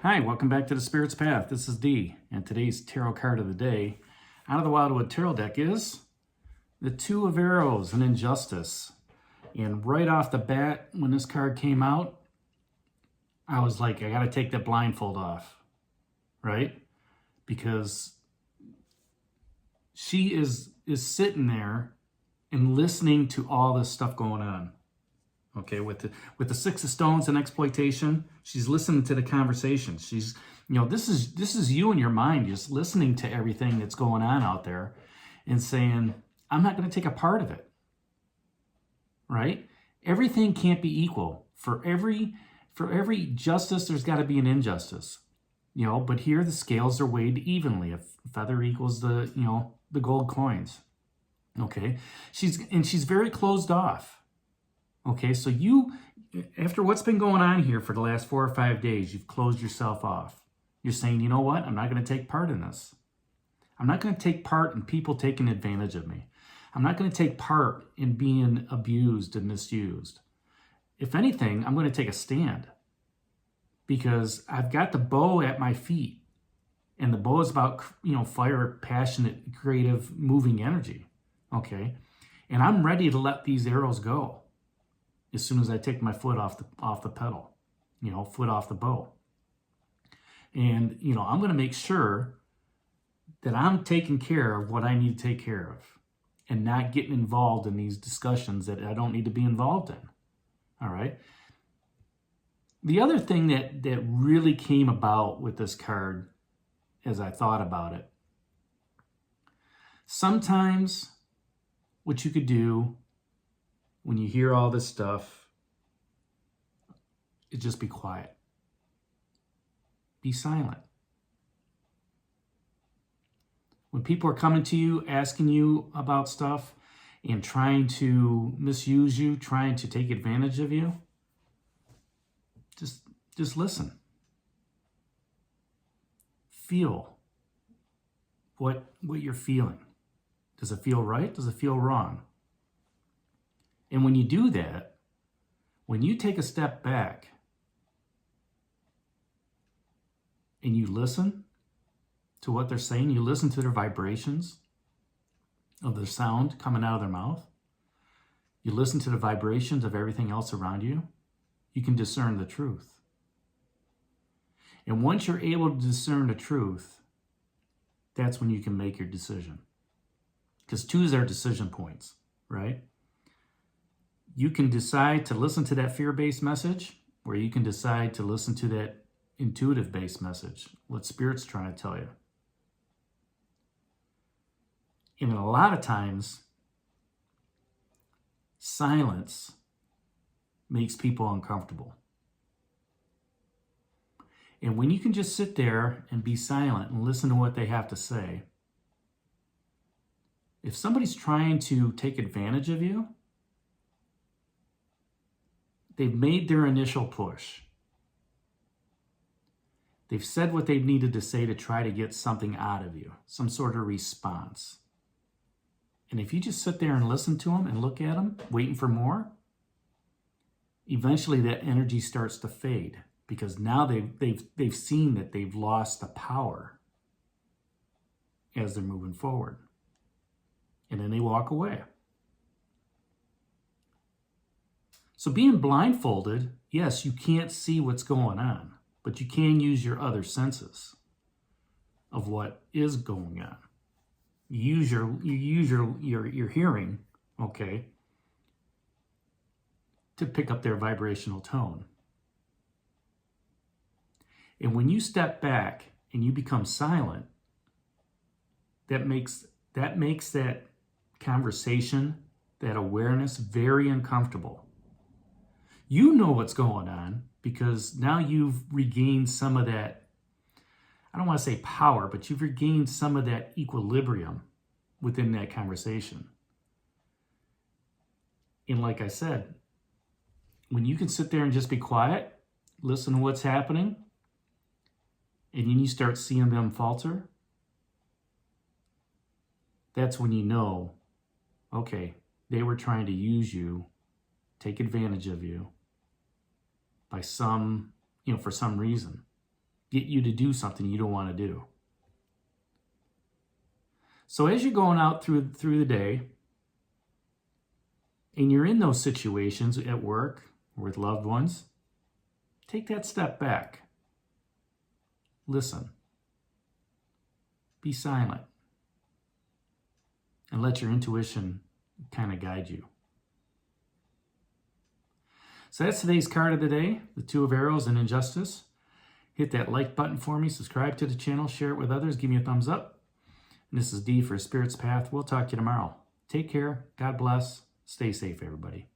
Hi, welcome back to the Spirit's Path. This is Dee, and today's tarot card of the day out of the Wildwood Tarot deck is the Two of Arrows, an Injustice. And right off the bat, when this card came out, I was like, I got to take that blindfold off, right? Because she is sitting there and listening to all this stuff going on. Okay, with the Six of Stones and exploitation, she's listening to the conversation. She's, this is you in your mind just listening to everything that's going on out there and saying, I'm not going to take a part of it. Right? Everything can't be equal. For every justice, there's got to be an injustice. But here the scales are weighed evenly. A feather equals the gold coins. Okay? She's very closed off. Okay, so you, after what's been going on here for the last 4 or 5 days, you've closed yourself off. You're saying, you know what? I'm not going to take part in this. I'm not going to take part in people taking advantage of me. I'm not going to take part in being abused and misused. If anything, I'm going to take a stand because I've got the bow at my feet, and the bow is about, fire, passionate, creative, moving energy. Okay, and I'm ready to let these arrows go. As soon as I take my foot off the pedal, foot off the bow. And, I'm going to make sure that I'm taking care of what I need to take care of and not getting involved in these discussions that I don't need to be involved in. All right. The other thing that really came about with this card as I thought about it, sometimes what you could do when you hear all this stuff, just be quiet. Be silent. When people are coming to you, asking you about stuff and trying to misuse you, trying to take advantage of you, just listen. Feel what you're feeling. Does it feel right? Does it feel wrong? And when you do that, when you take a step back and you listen to what they're saying, you listen to their vibrations of the sound coming out of their mouth, you listen to the vibrations of everything else around you, you can discern the truth. And once you're able to discern the truth, that's when you can make your decision. Because 2 are decision points, right? You can decide to listen to that fear-based message, or you can decide to listen to that intuitive-based message, what Spirit's trying to tell you. And a lot of times, silence makes people uncomfortable. And when you can just sit there and be silent and listen to what they have to say, if somebody's trying to take advantage of you, they've made their initial push. They've said what they've needed to say to try to get something out of you, some sort of response. And if you just sit there and listen to them and look at them, waiting for more, eventually that energy starts to fade because now they've seen that they've lost the power as they're moving forward. And then they walk away. So being blindfolded, yes, you can't see what's going on, but you can use your other senses of what is going on. You use your hearing, okay, to pick up their vibrational tone. And when you step back and you become silent, that makes that conversation, that awareness, very uncomfortable. You know what's going on because now you've regained some of that, I don't want to say power, but you've regained some of that equilibrium within that conversation. And like I said, when you can sit there and just be quiet, listen to what's happening, and then you start seeing them falter, that's when you know, okay, they were trying to use you, take advantage of you by for some reason. get you to do something you don't want to do. So as you're going out through the day, and you're in those situations at work or with loved ones, take that step back. Listen. Be silent. And let your intuition kind of guide you. So that's today's card of the day, the Two of Arrows and Injustice. Hit that like button for me, subscribe to the channel, share it with others, give me a thumbs up. And this is D for Spirit's Path. We'll talk to you tomorrow. Take care. God bless. Stay safe, everybody.